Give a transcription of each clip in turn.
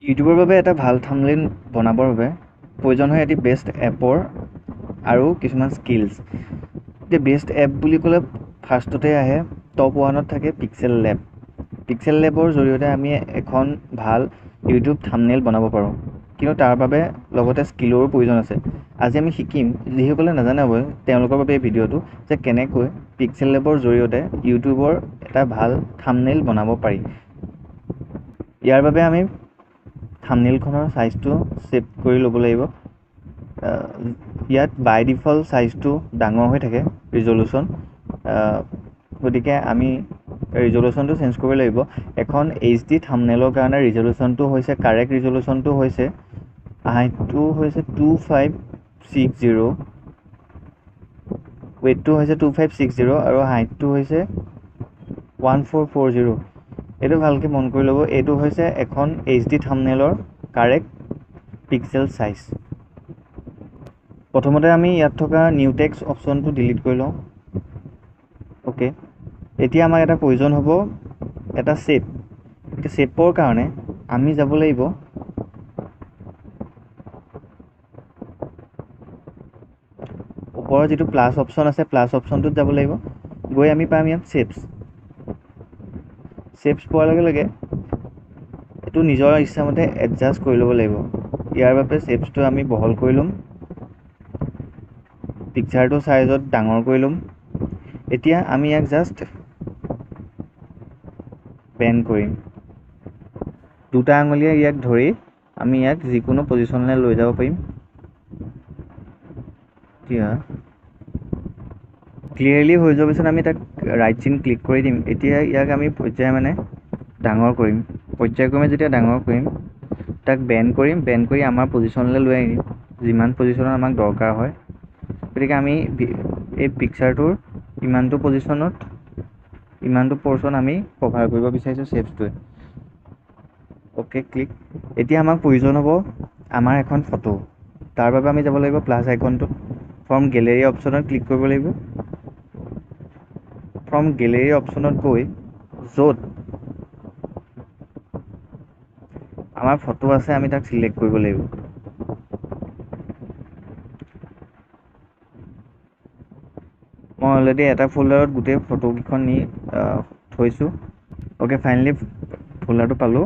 ইউটিউবৰ বাবে এটা ভাল থাম্বনেইল বনাবৰ বাবে প্ৰয়োজন হয় এটি বেষ্ট এপৰ আৰু কিছুমান স্কিলছ। এতিয়া বেষ্ট এপ বুলি ক'লে ফাৰ্ষ্টতে আহে টপ 1ত থাকে পিক্সেল লেব। পিক্সেল লেবৰ জৰিয়তে আমি এখন ভাল ইউটিউব থাম্বনেইল বনাব পাৰোঁ, কিন্তু তাৰ বাবে লগতে স্কিলৰো প্ৰয়োজন আছে। আজি আমি শিকিম, যিসকলে নাজানে হ'ব তেওঁলোকৰ বাবে এই ভিডিঅ'টো, যে কেনেকৈ পিক্সেল লেবৰ জৰিয়তে ইউটিউবৰ এটা ভাল থাম্বনেইল বনাব পাৰি। ইয়াৰ বাবে আমি থাম্বনেইলখনৰ চাইজটো ছেট কৰি ল'ব লাগিব। ইয়াত বাই ডিফল্ট চাইজটো ডাঙৰ হৈ থাকে ৰিজল্যুশ্যন, গতিকে আমি ৰিজল্যুশ্যনটো চেঞ্জ কৰিব লাগিব। এখন HD থাম্বনেইলৰ কাৰণে ৰিজল্যুশ্যনটো হৈছে কাৰেক্ট ৰিজল্যুশ্যনটো হৈছে হাইটটো হৈছে 2560, ৱেইটটো হৈছে 2560 আৰু হাইটটো হৈছে 1440। এইটো ভালকৈ মন কৰি ল'ব, এইটো হৈছে এখন HD থাম্বনেইলৰ কাৰেক্ট পিক্সেল চাইজ। প্ৰথমতে আমি ইয়াত থকা নিউ টেক্সট অপশ্যনটো ডিলিট কৰি লওঁ। অ'কে, এতিয়া আমাক এটা প্ৰয়োজন হ'ব এটা শ্বেপ। এতিয়া শ্বেপৰ কাৰণে আমি যাব লাগিব ওপৰৰ যিটো প্লাছ অপশ্যন আছে, প্লাছ অপশ্যনটোত যাব লাগিব। গৈ আমি পাম ইয়াত শ্বেপছ পোৱাৰ লগে লগে এইটো নিজৰ ইচ্ছামতে এডজাষ্ট কৰি ল'ব লাগিব। ইয়াৰ বাবে শ্বেপছটো আমি বহল কৰি ল'ম, পিকচাৰটো চাইজত ডাঙৰ কৰি ল'ম। এতিয়া আমি ইয়াক জাষ্ট বেণ্ড কৰিম। দুটা আঙুলিয়ে ইয়াক ধৰি আমি ইয়াক যিকোনো পজিশ্যনলৈ লৈ যাব পাৰিম। এতিয়া ক্লিয়াৰলি হৈ যোৱাৰ পিছত আমি তাক ৰাইট চিন ক্লিক কৰি দিম। এতিয়া ইয়াক আমি পৰ্যায়ক্ৰমে ডাঙৰ কৰিম। পৰ্যায়ক্ৰমে যেতিয়া ডাঙৰ কৰিম, তাক বেণ্ড কৰি আমাৰ পজিশ্যনলৈ লৈ আনিম, যিমান পজিশ্যনত আমাক দৰকাৰ হয়। গতিকে আমি এই পিকচাৰটোৰ ইমানটো পজিশ্যনত ইমানটো পৰ্চন আমি কভাৰ কৰিব বিচাৰিছোঁ শ্বেপছটোৱে। Okay click. এতিয়া আমাক প্ৰয়োজন হ'ব আমাৰ এখন ফটো। তাৰ বাবে আমি যাব লাগিব প্লাছ আইকনটোত, ফ্ৰম গেলেৰী অপশ্যনত ক্লিক কৰিব লাগিব। ফ্ৰম গেলেৰী অপশ্যনত গৈ য'ত আমাৰ ফটো আছে আমি তাক চিলেক্ট কৰিব লাগিব। মই অলৰেডি এটা ফল্ডাৰত গোটেই ফটোকেইখন নি থৈছোঁ। অ'কে, ফাইনেলি ফল্ডাৰটো পালোঁ,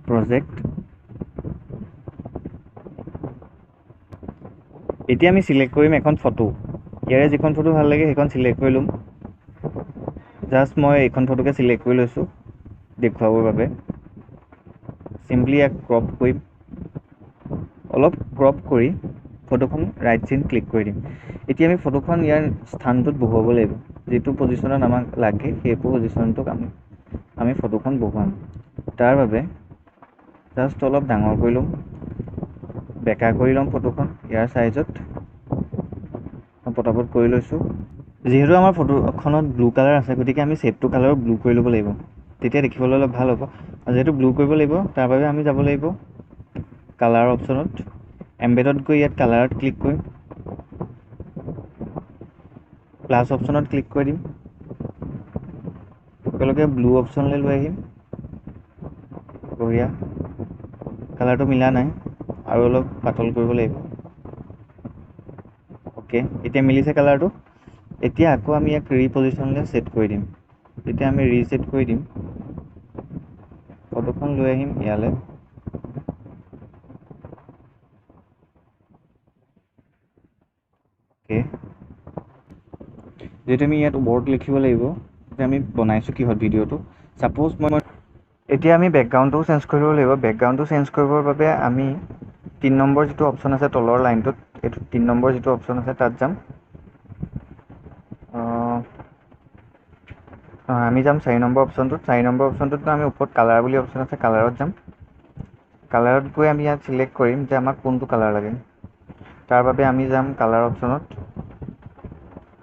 প্ৰজেক্ট। এতিয়া আমি চিলেক্ট কৰিম এখন ফটো। ইয়াৰে যিখন ফটো ভাল লাগে সেইখন চিলেক্ট কৰি ল'ম। জাষ্ট মই এইখন ফটোকে চিলেক্ট কৰি লৈছোঁ দেখুৱাবৰ বাবে। চিম্পলি ইয়াক ক্ৰপ কৰিম, অলপ ক্ৰপ কৰি ফটোখন ৰাইট চিন ক্লিক কৰি দিম। এতিয়া আমি ফটোখন ইয়াৰ স্থানটোত বহুৱাব লাগিব, যিটো পজিশ্যনত আমাক লাগে সেই পজিশ্যনটোক আমি ফটোখন বহুৱাম। তাৰ বাবে জাষ্ট অলপ ডাঙৰ কৰি ল'ম, বেকা কৰি ল'ম ফটোখন ইয়াৰ চাইজত। মই পটাপট কৰি লৈছোঁ। যিহেতু আমাৰ ফটোখনত ব্লু কালাৰ আছে, গতিকে আমি শ্বেডটো কালাৰো ব্লু কৰি ল'ব লাগিব, তেতিয়া দেখিবলৈ অলপ ভাল হ'ব। আৰু যিহেতু ব্লু কৰিব লাগিব, তাৰ বাবে আমি যাব লাগিব কালাৰ অপশ্যনত, এম্বেডত গৈ ইয়াত কালাৰত ক্লিক কৰিম, প্লাছ অপশ্যনত ক্লিক কৰি দিম, একেলগে ব্লু অপশ্যনলৈ লৈ আহিম। বঢ়িয়া, কালাৰটো মিলা নাই, আৰু অলপ পাতল কৰিব লাগিব। অ'কে, এতিয়া মিলিছে কালাৰটো। এতিয়া আকৌ আমি ইয়াক ৰিপজিশ্যনলৈ ছেট কৰি দিম। যেতিয়া আমি ৰিছেট কৰি দিম, ফটোখন লৈ আহিম ইয়ালৈ। অ'কে, যিহেতু আমি ইয়াত ওপৰত লিখিব লাগিব যে আমি বনাইছোঁ কিহত ভিডিঅ'টো। ছাপ'জ এতিয়া আমি বেকগ্ৰাউণ্ডটোও চেঞ্জ কৰিব লাগিব। বেকগ্ৰাউণ্ডটো চেঞ্জ কৰিবৰ বাবে আমি 3 নম্বৰ যিটো অপশ্যন আছে তলৰ লাইনটোত, এইটো 3 নম্বৰ যিটো অপশ্যন আছে তাত যাম। আমি যাম 4 নম্বৰ অপশ্যনটোত। 4 নম্বৰ অপশ্যনটোত আমি ওপৰত কালাৰ বুলি অপশ্যন আছে, কালাৰত যাম। কালাৰত গৈ আমি ইয়াত চিলেক্ট কৰিম যে আমাক কোনটো কালাৰ লাগে। তাৰ বাবে আমি যাম কালাৰ অপশ্যনত।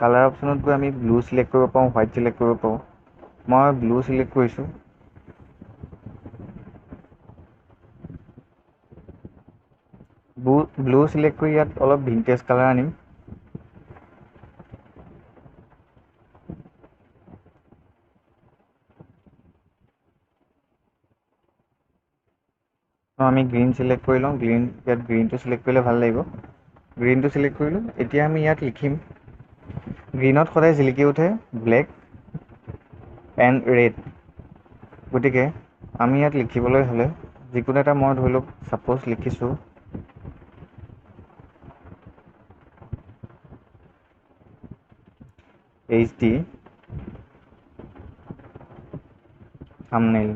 কালাৰ অপশ্যনত গৈ আমি ব্লু চিলেক্ট কৰিব পাৰোঁ, হোৱাইট চিলেক্ট কৰিব পাৰোঁ। মই ব্লু চিলেক্ট কৰিছোঁ। ব্লু চিলেক্ট কৰি ইয়াত অলপ ভিনটেজ কালাৰ আনিম। আমি গ্ৰীণ চিলেক্ট কৰি লওঁ, ইয়াত গ্ৰীণটো চিলেক্ট কৰিলে ভাল লাগিব। গ্ৰীণটো চিলেক্ট কৰিলোঁ। এতিয়া আমি ইয়াত লিখিম, গ্ৰীণত সদায় জিলিকি উঠে ব্লেক এণ্ড ৰেড। গতিকে আমি ইয়াত লিখিবলৈ হ'লে যিকোনো এটা, মই ধৰি লওক ছাপ'জ লিখিছোঁ HD thumbnail.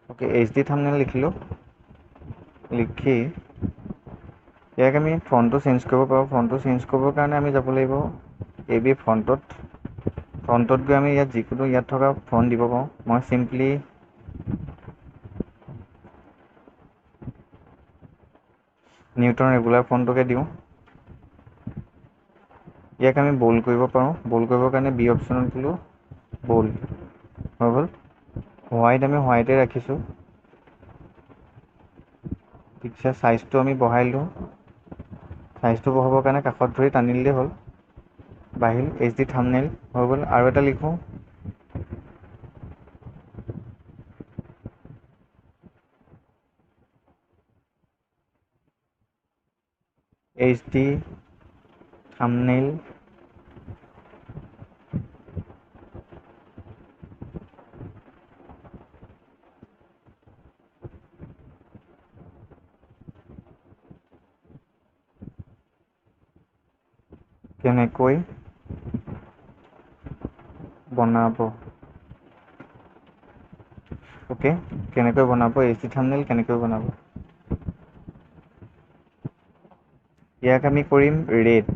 Okay, HD thumbnail লিখিলোঁ। লিখি ইয়াক আমি ফন্টটো চেঞ্জ কৰিব পাৰোঁ। ফন্টটো চেঞ্জ কৰিবৰ কাৰণে আমি যাব লাগিব AB ফন্টত গৈ আমি ইয়াত যিকোনো ইয়াত থকা ফন্ট দিব পাৰোঁ। মই চিম্পলি নিউটন ৰেগুলাৰ ফন্টটোকে দিওঁ। ইয়াক আমি বোল্ড কৰিব পাৰোঁ। বোল্ড কৰিবৰ কাৰণে B অপশ্যনত গ'লোঁ, বোল্ড হৈ গ'ল। হোৱাইট আমি হোৱাইটে ৰাখিছোঁ। পিকচাৰ চাইজটো আমি বঢ়াই দিওঁ। চাইজটো বঢ়াবৰ কাৰণে কাষত ধৰি টানি দিলেই হ'ল, বাঢ়িল। HD থাম্বনেইল হৈ গ'ল। আৰু এটা লিখোঁ, HD থাম্বনেইল কেনেকৈ বনাব। অ'কে, কেনেকৈ বনাব, HD থাম্বনেইল কেনেকৈ বনাব। ইয়াক আমি কৰিম ৰেড।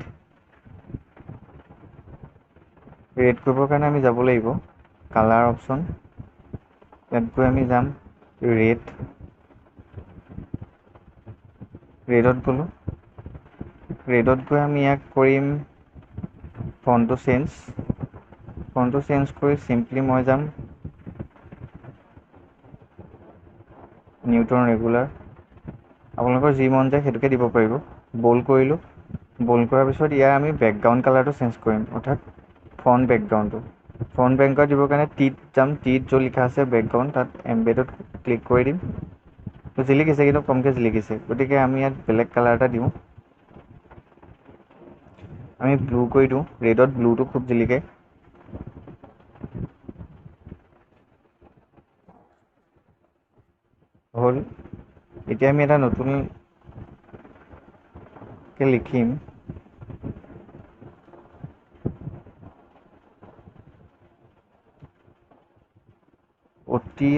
ৰেড কৰিবৰ কাৰণে আমি যাব লাগিব কালাৰ অপশ্যন। ইয়াত গৈ আমি যাম ৰেড, ৰেডত গ'লোঁ। ৰেডত গৈ আমি ইয়াক কৰিম ফন্টটো চেঞ্জ। ফন্টটো চেঞ্জ কৰি চিম্পলি মই যাম নিউটন ৰেগুলাৰ। আপোনালোকৰ যি মন যায় সেইটোকে দিব পাৰিব। বোল্ড কৰিলোঁ। বোল্ড কৰাৰ পিছত ইয়াৰ আমি বেকগ্ৰাউণ্ড কালাৰটো চেঞ্জ কৰিম, অৰ্থাৎ ফ্ৰণ্ট বেকগ্ৰাউণ্ডটো। ফ্ৰণ্ট বেকগ্ৰাউণ্ড দিবৰ কাৰণে টিত যাম। টিত য'ত লিখা আছে বেকগ্ৰাউণ্ড, তাত এম্বেডত ক্লিক কৰি দিম। জিলিকিছে কিন্তু কমকৈ জিলিকিছে, গতিকে আমি ইয়াত বেলেগ কালাৰ এটা দিওঁ। আমি ব্লু কৰি দিওঁ। ৰেডত ব্লুটো খুব জিলিকে। হ'ল। এতিয়া আমি এটা নতুনকৈ লিখিম, অতি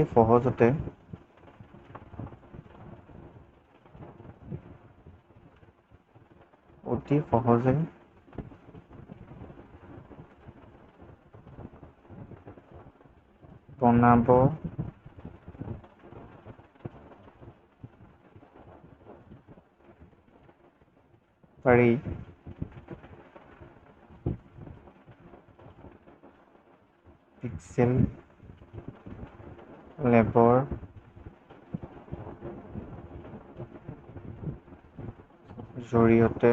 সহজতে বনাব পাৰি পিক্সেল লেবৰ জৰিয়তে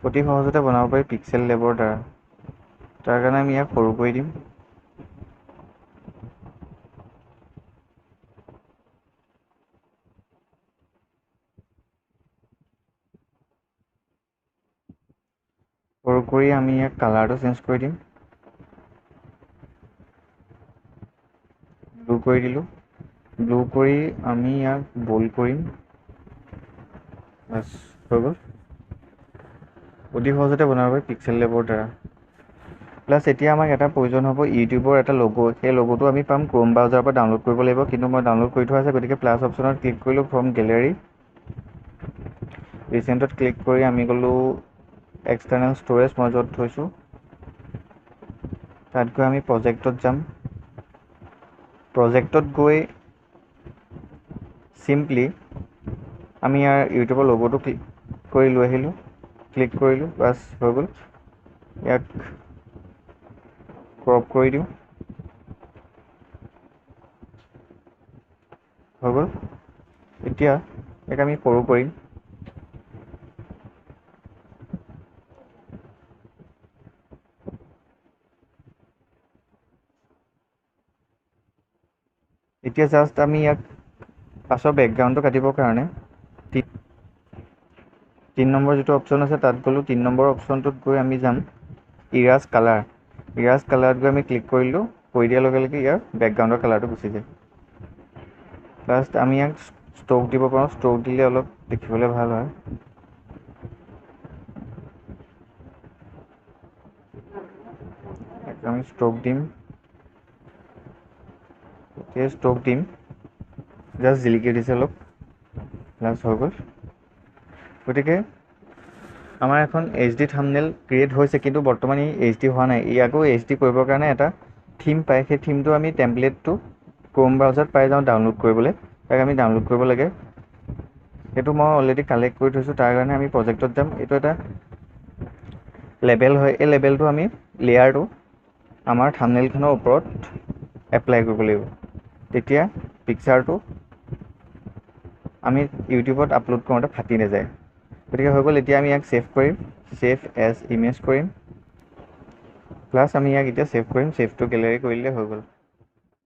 অতি সহজতে বনাব পাৰি পিক্সেল লেবৰ দ্বাৰা। তাৰ কাৰণে আমি ইয়াক সৰু কৰি দিম। সৰু কৰি আমি ইয়াক কালাৰটো চেঞ্জ কৰি দিম। ব্লু কৰি দিলোঁ। ব্লু কৰি আমি ইয়াক বোল্ড কৰিম। বাছ, হৈ গ'ল। অতি সহজতে বনাব পাৰি পিক্সেল লেবৰ দ্বাৰা। প্লাছ এতিয়া আমাক এটা প্ৰয়োজন হ'ব ইউটিউবৰ এটা লগ'। সেই লগ'টো আমি পাম ক্ৰোম ব্ৰাউজাৰৰ পৰা ডাউনলোড কৰিব লাগিব, কিন্তু মই ডাউনলোড কৰি থোৱা আছে, গতিকে প্লাছ অপশ্যনত ক্লিক কৰিলোঁ, ফ্ৰম গেলেৰী ৰিচেণ্টত ক্লিক কৰি আমি গ'লোঁ এক্সটাৰ্নেল ষ্ট'ৰেজ, মই য'ত থৈছোঁ তাত গৈ আমি প্ৰজেক্টত যাম। প্ৰজেক্টত গৈ চিম্পলি আমি ইয়াৰ ইউটিউবৰ লগ'টো ক্লিক কৰি লৈ আহিলোঁ, ক্লিক কৰিলোঁ, বাছ হৈ গ'ল। ইয়াক ক্ৰপ কৰি দিওঁ, হৈ গ'ল। এতিয়া ইয়াক আমি সৰু কৰিম। এতিয়া জাষ্ট আমি ইয়াক পাছৰ বেকগ্ৰাউণ্ডটো কাটিবৰ কাৰণে 3 নম্বৰ যিটো অপশ্যন আছে তাত গ'লোঁ। 3 নম্বৰ অপশ্যনটোত গৈ আমি যাম ইৰাজ কালাৰ। ইৰাজ কালাৰত গৈ আমি ক্লিক কৰিলোঁ। কৰি দিয়াৰ লগে লগে ইয়াৰ বেকগ্ৰাউণ্ডৰ কালাৰটো গুচি যায়। লাষ্ট আমি ইয়াক ষ্ট্ৰোক দিব পাৰোঁ। ষ্ট্ৰোক দিলে অলপ দেখিবলৈ ভাল হয়। আমি ষ্ট্ৰোক দিম। এতিয়া ষ্ট্ৰোক দিম, জাষ্ট জিলিকি দিছে অলপ, লাষ্ট হৈ গ'ল। গতিকে আমাৰ এখন HD থাম্বনেইল ক্ৰিয়েট হৈছে, কিন্তু বৰ্তমান ই HD হোৱা নাই। ই আকৌ HD কৰিবৰ কাৰণে এটা থিম পায়। সেই থিমটো আমি টেমপ্লেটটো ক্ৰোম ব্ৰাউজাৰত পাই যাওঁ ডাউনলোড কৰিবলৈ। তাক আমি ডাউনলোড কৰিব লাগে। সেইটো মই অলৰেডি কালেক্ট কৰি থৈছোঁ। তাৰ কাৰণে আমি প্ৰজেক্টত যাম। এইটো এটা লেবেল হয়। এই লেবেলটো আমি লেয়াৰটো আমাৰ থাম্বনেইলখনৰ ওপৰত এপ্লাই কৰিব লাগিব। তেতিয়া পিকচাৰটো আমি ইউটিউবত আপলোড কৰোঁতে ফাটি নাযায়। গতিকে হৈ গ'ল। এতিয়া আমি ইয়াক ছেভ কৰিম, ছেভ এজ ইমেজ কৰিম। প্লাছ আমি ইয়াক এতিয়া ছেভ কৰিম। ছেভ টু গেলেৰী কৰিলে হৈ গ'ল।